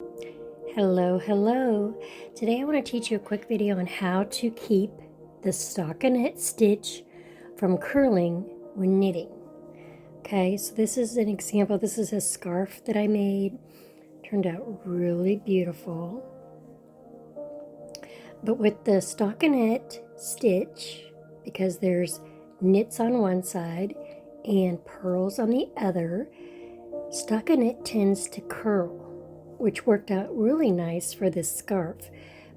Hello. Today I want to teach you a quick video on how to keep the stockinette stitch from curling when knitting. Okay, so this is an example. This is a scarf that I made. Turned out really beautiful. But with the stockinette stitch, because there's knits on one side and purls on the other, stockinette tends to curl, which worked out really nice for this scarf.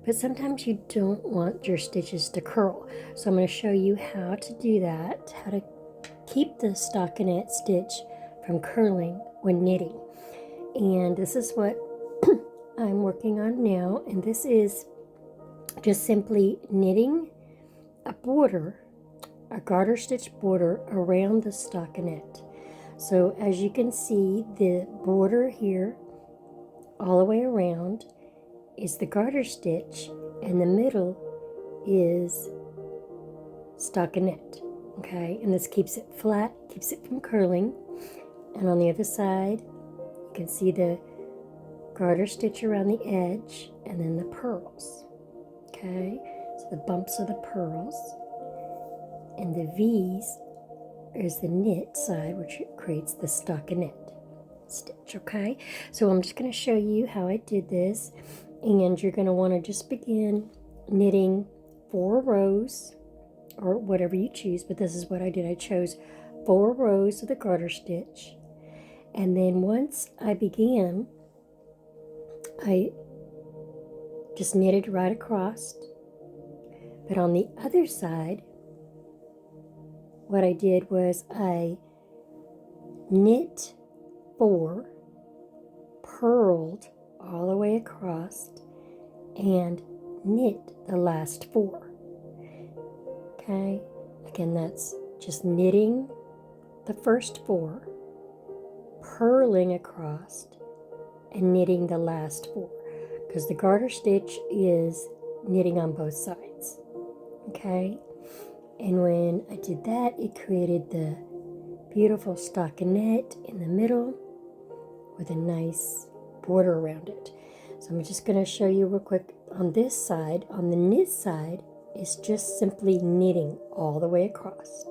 But sometimes you don't want your stitches to curl. So I'm going to show you how to do that, how to keep the stockinette stitch from curling when knitting. And this is what I'm working on now. And this is just simply knitting a border, a garter stitch border around the stockinette. So as you can see, the border here all the way around is the garter stitch, and the middle is stockinette. Okay, and this keeps it flat, keeps it from curling. And on the other side, you can see the garter stitch around the edge, and then the purls. Okay, so the bumps are the purls, and the V's is the knit side, which creates the stockinette stitch. Okay, so I'm just going to show you how I did this, and you're going to want to just begin knitting 4 rows or whatever you choose, but this is what I did. I chose 4 rows of the garter stitch, and then once I began, I just knitted right across. But on the other side, what I did was I knit 4, purled all the way across, and knit the last 4. Okay, again, that's just knitting the first 4, purling across, and knitting the last 4, because the garter stitch is knitting on both sides. Okay, and when I did that, it created the beautiful stockinette in the middle with a nice border around it. So I'm just going to show you real quick on this side. On the knit side, it's just simply knitting all the way across.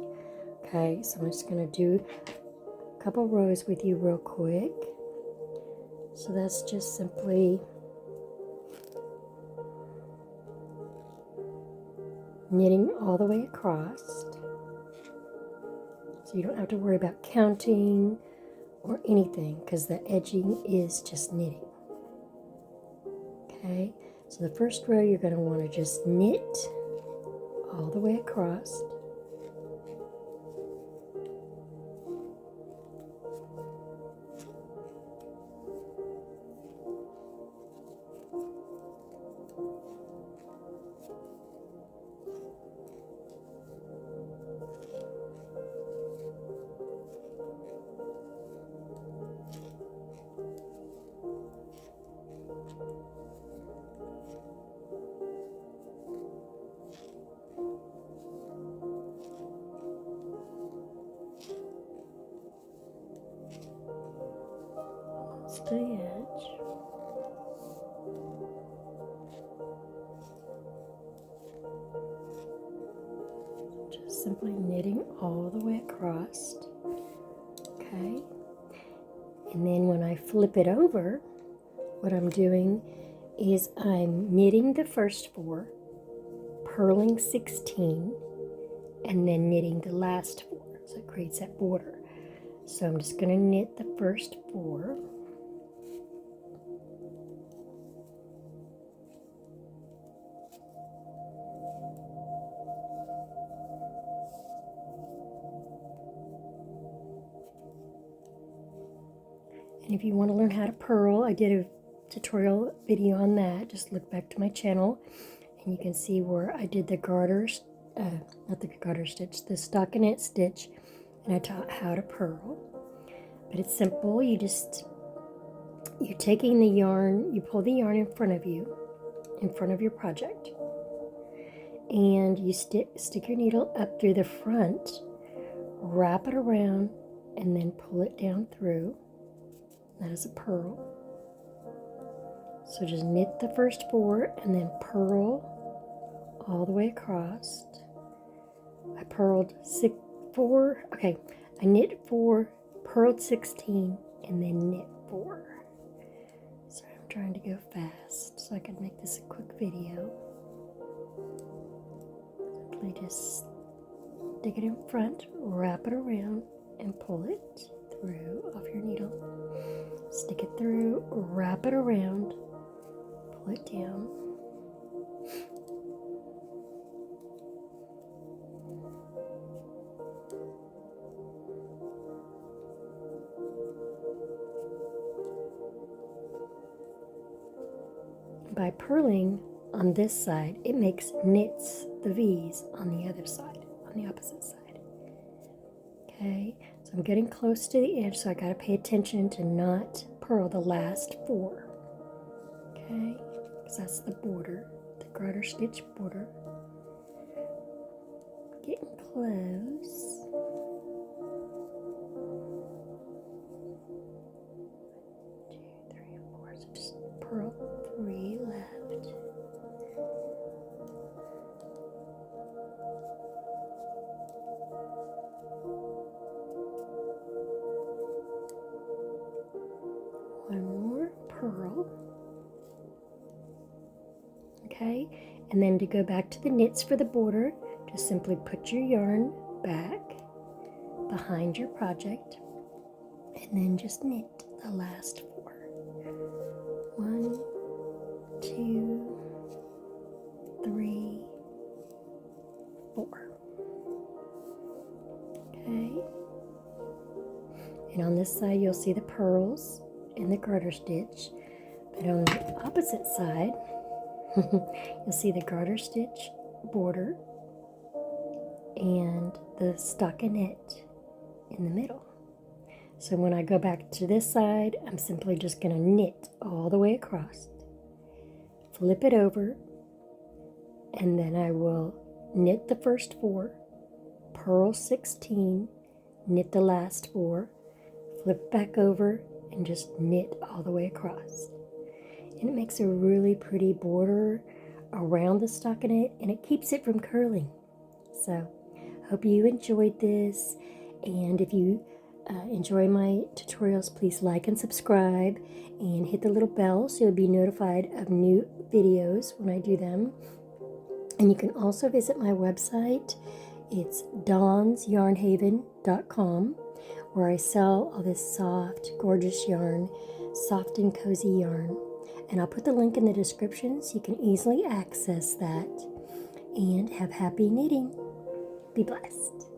Okay, so I'm just going to do a couple rows with you real quick. So that's just simply knitting all the way across. So you don't have to worry about counting or anything, because the edging is just knitting. Okay, so the first row you're going to want to just knit all the way across. The edge. Just simply knitting all the way across. Okay, and then when I flip it over, what I'm doing is I'm knitting the first 4, purling 16, and then knitting the last 4, so it creates that border. So I'm just going to knit the first 4. And if you want to learn how to purl, I did a tutorial video on that. Just look back to my channel and you can see where I did the garter, not the garter stitch, the stockinette stitch, and I taught how to purl. But it's simple. You're taking the yarn, you pull the yarn in front of you, in front of your project, and you stick your needle up through the front, wrap it around, and then pull it down through. That is a purl. So just knit the first 4 and then purl all the way across. I purled 4, okay, I knit 4, purled 16, and then knit 4. Sorry, I'm trying to go fast so I can make this a quick video. Simply just stick it in front, wrap it around, and pull it through off your needle. Stick it through, wrap it around, pull it down. By purling on this side, it knits the V's on the other side, on the opposite side. Okay, so I'm getting close to the edge, so I gotta pay attention to not purl the last 4. Okay, because that's the border, the garter stitch border. Getting close. So just purl 3 left. One more purl. Okay, and then to go back to the knits for the border, just simply put your yarn back behind your project and then just knit the last 4. 1, 2, 3, 4. Okay. And on this side you'll see the purls in the garter stitch, but on the opposite side you'll see the garter stitch border and the stockinette in the middle. So when I go back to this side, I'm simply just going to knit all the way across, flip it over, and then I will knit the first 4, purl 16, knit the last 4, flip back over, and just knit all the way across. And it makes a really pretty border around the stockinette, and it keeps it from curling. So, hope you enjoyed this, and if you enjoy my tutorials, please like and subscribe and hit the little bell so you'll be notified of new videos when I do them. And you can also visit my website. It's dawnsyarnhaven.com, where I sell all this soft, gorgeous yarn, soft and cozy yarn. And I'll put the link in the description so you can easily access that. And have happy knitting. Be blessed.